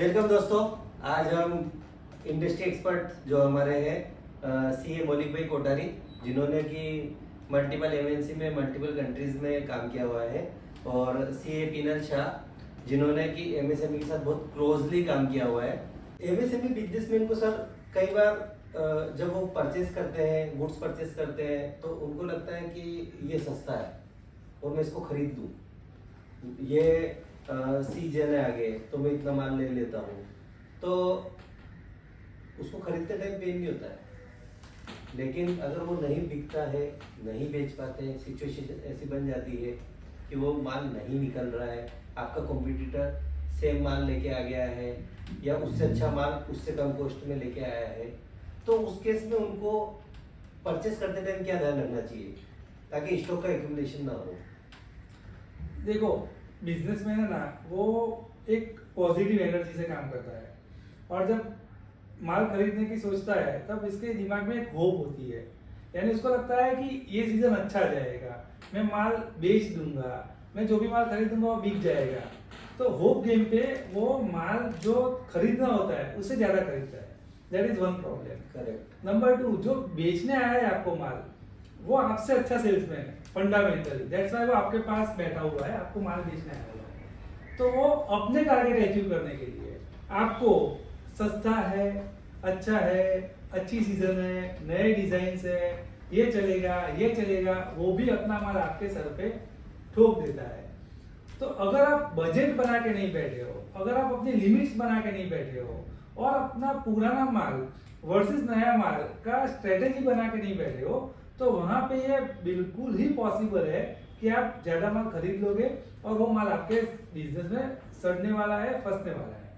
Welcome दोस्तों। आज हम इंडस्ट्री एक्सपर्ट जो हमारे हैं सीए मौलिक भाई कोठारी, जिन्होंने कि मल्टीपल एमएनसी में मल्टीपल कंट्रीज में काम किया हुआ है, और सीए पीनल शाह, जिन्होंने कि एमएसएमई के साथ बहुत क्लोजली काम किया हुआ है। एमएसएमई बिजनेसमैन को सर कई बार जब वो परचेस करते हैं, गुड्स परचेस करते हैं, तो उनको लगता है कि ये सस्ता है और मैं इसको खरीद लूँ, ये सीजन है आगे तो मैं इतना माल ले लेता हूँ, तो उसको खरीदते टाइम पेन नहीं होता है। लेकिन अगर वो नहीं बिकता है, नहीं बेच पाते हैं, सिचुएशन ऐसी बन जाती है कि वो माल नहीं निकल रहा है, आपका कॉम्पिटिटर सेम माल लेके आ गया है या उससे अच्छा माल उससे कम कॉस्ट में लेके आया है, तो उस केस में उनको परचेस करते टाइम क्या ध्यान रखना चाहिए ताकि स्टॉक का एक्यूमुलेशन ना हो? देखो, बिजनेसमैन है ना, वो एक पॉजिटिव एनर्जी से काम करता है, और जब माल खरीदने की सोचता है तब इसके दिमाग में एक होप होती है। यानी उसको लगता है कि ये सीजन अच्छा जाएगा, मैं माल बेच दूंगा, मैं जो भी माल खरीदूंगा वो बिक जाएगा। तो होप गेम पे वो माल जो खरीदना होता है उससे ज्यादा खरीदता है। That is one problem. Correct. Number 2, जो बेचने आया है आपको माल, वो आपसे अच्छा सेल्समैन है फंडामेंटली। दैट्स व्हाई वो आपके पास बैठा हुआ है, आपको माल बेचने आया हुआ है। तो वो अपने टारगेट अचीव करने के लिए आपको सस्ता है, अच्छा है, अच्छी सीजन है, नए डिजाइन है, ये चलेगा, वो भी अपना माल आपके सर पे ठोक देता है। तो अगर आप बजट बना के नहीं बैठे हो, अगर आप अपनी लिमिट्स बना के नहीं बैठे हो, और अपना पुराना माल वर्सेस नया माल का स्ट्रेटेजी बना के नहीं बैठे हो, तो वहां पे ये बिल्कुल ही पॉसिबल है कि आप ज्यादा माल खरीद लोगे और वो माल आपके बिजनेस में सड़ने वाला है, फंसने वाला है।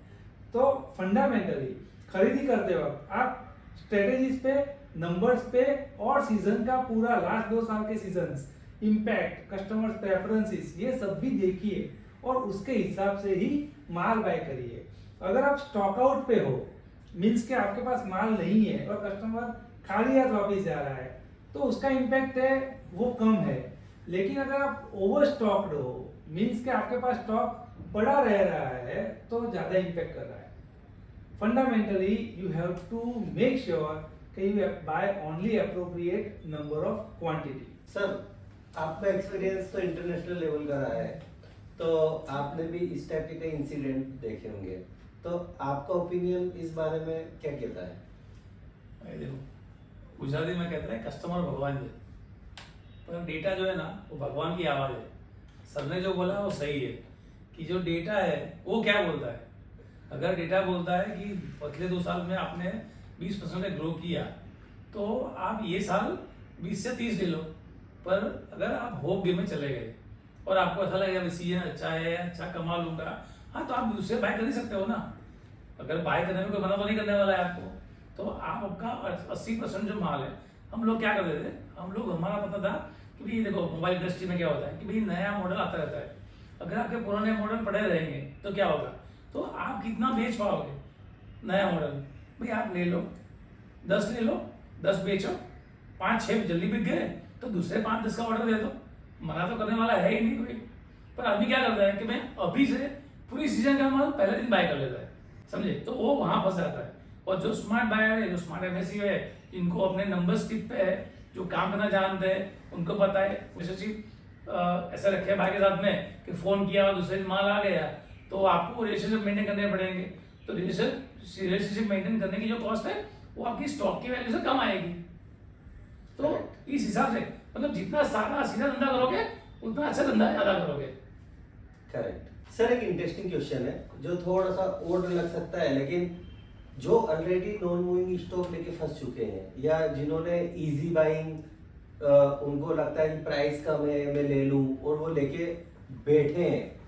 तो फंडामेंटली खरीदी करते वक्त आप स्ट्रेटेजीज पे, नंबर्स पे और सीजन का पूरा लास्ट 2 साल के सीजन्स, इम्पैक्ट, कस्टमर्स प्रेफरेंसेस, ये सब भी देखिए और उसके हिसाब से ही माल बाय करिए। अगर आप स्टॉक आउट पे हो, मीन्स के आपके पास माल नहीं है और कस्टमर खाली हाथ वापस जा रहा है, तो उसका इम्पैक्ट है वो कम है। लेकिन अगर आप ओवर स्टॉक्ड हो, मीन्स के आपके पास स्टॉक पड़ा रह रहा है, तो ज्यादा इम्पैक्ट कर रहा है। Fundamentally you have to make sure कि you buy only appropriate number of quantity. Sir, आपका एक्सपीरियंस तो इंटरनेशनल लेवल का रहा है, तो आपने भी इस टाइप के कई इंसिडेंट देखे होंगे, तो आपका ओपिनियन इस बारे में क्या कहता है? देखो, गुजराती में कहते हैं कस्टमर भगवान है, पर डेटा जो है ना वो भगवान की आवाज है। सर ने जो बोला वो सही है कि जो डेटा है वो क्या बोलता है। अगर डेटा बोलता है कि पिछले 2 साल में आपने 20% ग्रो किया, तो आप ये साल 20 से 30 ले लो। पर अगर आप होप गेम में चले गए और आपको ऐसा लगेगा सीजन अच्छा है, अच्छा कमा लूंगा, हाँ तो आप दूसरे बाय कर ही सकते हो ना। अगर बाय करने में कोई मना तो नहीं करने वाला है आपको। तो आप आपका 80% जो माल है, हम लोग क्या करते थे, हम लोग, हमारा पता था कि भाई देखो मोबाइल इंडस्ट्री में क्या होता है कि भाई नया मॉडल आता रहता है। अगर आपके पुराने मॉडल पड़े रहेंगे तो क्या होगा, तो आप कितना बेच पाओगे नया मॉडल। भाई आप ले लो 10 ले लो, 10 बेचो, 5-6 जल्दी बिक गए तो दूसरे 5-10 का ऑर्डर दे दो। मना तो करने वाला है ही नहीं कोई। पर अभी क्या करता है कि मैं अभी से पूरी सीजन का माल पहले दिन बाय कर लेता है, समझे। तो वो वहां फंस जाता है। और जो स्मार्ट बायर है, जो स्मार्ट एमएससी है, इनको अपने नंबर्स टिप पे है, जो काम करना जानते हैं, उनको पता है रिलेशनशिप ऐसा रखे भाई के साथ में कि फोन किया और दूसरे दिन माल आ गया, तो आपको रिलेशनशिप मेंटेन करने पड़ेंगे। तो रिलेशनशिप मेंटेन करने की जो कॉस्ट है वो आपकी स्टॉक की वैल्यू से कम आएगी। तो इस हिसाब से मतलब जितना सादा सीधा धंधा करोगे उतना अच्छा धंधा ज्यादा करोगे। करेक्ट। सर, एक इंटरेस्टिंग क्वेश्चन है जो थोड़ा सा ओल्ड लग सकता है, लेकिन जो ऑलरेडी नॉन मूविंग स्टॉक लेके फंस चुके हैं या जिन्होंने इजी बाइंग, उनको लगता है कि प्राइस कम है मैं ले लूं, और वो लेके बैठे हैं,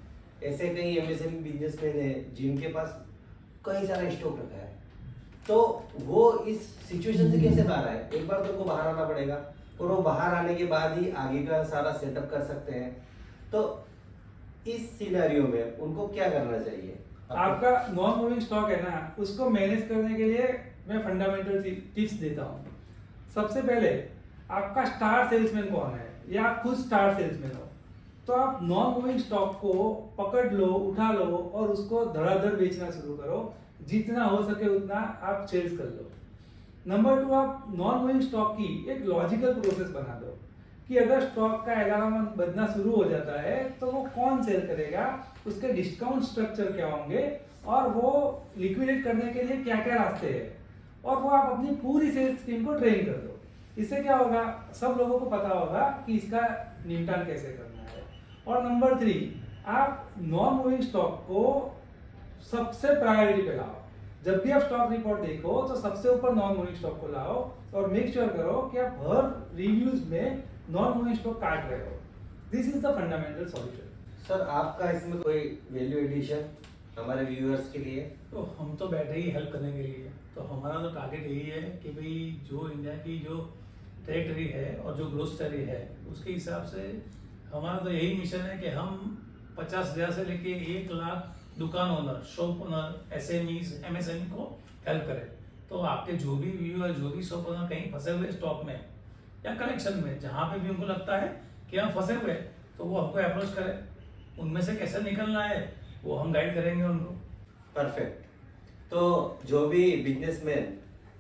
ऐसे कई एमएसएमई बिजनेसमैन हैं जिनके पास कई सारा स्टॉक रखा है, तो वो इस सिचुएशन से कैसे बाहर आए? एक बार तो उनको बाहर आना पड़ेगा, और वो बाहर आने के बाद ही आगे का सारा सेटअप कर सकते हैं। तो इस सिनेरियो में उनको क्या करना चाहिए? आपका नॉन मूविंग स्टॉक है ना, उसको मैनेज करने के लिए मैं फंडामेंटल टिप्स देता हूँ। सबसे पहले आपका स्टार सेल्समैन कौन है, या आप खुद स्टार सेल्समैन हो, तो आप नॉन मूविंग स्टॉक को पकड़ लो, उठा लो और उसको धड़ाधड़ बेचना शुरू करो। जितना हो सके उतना आप सेल्स कर लो। नंबर 2, आप नॉन मूविंग स्टॉक की एक लॉजिकल प्रोसेस बना दो कि अगर स्टॉक का 11 मंथ बढ़ना शुरू हो जाता है तो वो कौन सेल करेगा, उसके डिस्काउंट स्ट्रक्चर क्या होंगे और वो लिक्विडेट करने के लिए क्या क्या रास्ते हैं, और वो आप अपनी पूरी सेल्स टीम को ट्रेन कर दो। इससे क्या होगा, सब लोगों को पता होगा कि इसका निपटान कैसे करना है। और नंबर 3, आप नॉन मूविंग स्टॉक को सबसे प्रायोरिटी पे लाओ। जब भी आप स्टॉक रिपोर्ट देखो तो सबसे ऊपर नॉन मूविंग स्टॉक को लाओ और मेक श्योर करो कि आप हर रिव्यूज में नॉन मूविंग स्टॉक काट रहे हो। This is the fundamental solution. Sir आपका इसमें कोई वैल्यू एडिशन हमारे व्यूअर्स के लिए? तो हम तो बैठे ही हेल्प करने के लिए। तो हमारा तो टारगेट यही है कि भाई जो इंडिया की जो टेरिटरी है और जो ग्रोथ स्टोरी है उसके हिसाब से हमारा तो यही मिशन है कि हम 50,000 से लेके 1 लाख दुकान owner, shop owner, SMEs, MSME को हेल्प करें। तो आपके जो भी व्यूअर, जो भी शॉप ओनर कहीं फंसे हुए स्टॉक में या कलेक्शन में, जहाँ पे भी उनको लगता है कि हम फंसे हुए, तो वो हमको अप्रोच करें। उनमें से कैसे निकलना है वो हम गाइड करेंगे उनको। परफेक्ट। तो जो भी बिजनेसमैन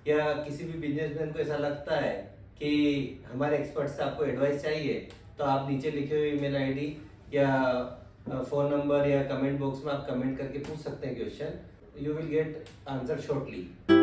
या किसी भी बिजनेसमैन को ऐसा लगता है कि हमारे एक्सपर्ट से आपको एडवाइस चाहिए, तो आप नीचे लिखे हुए ईमेल आईडी या फोन नंबर या कमेंट बॉक्स में आप कमेंट करके पूछ सकते हैं question. You will get answer shortly.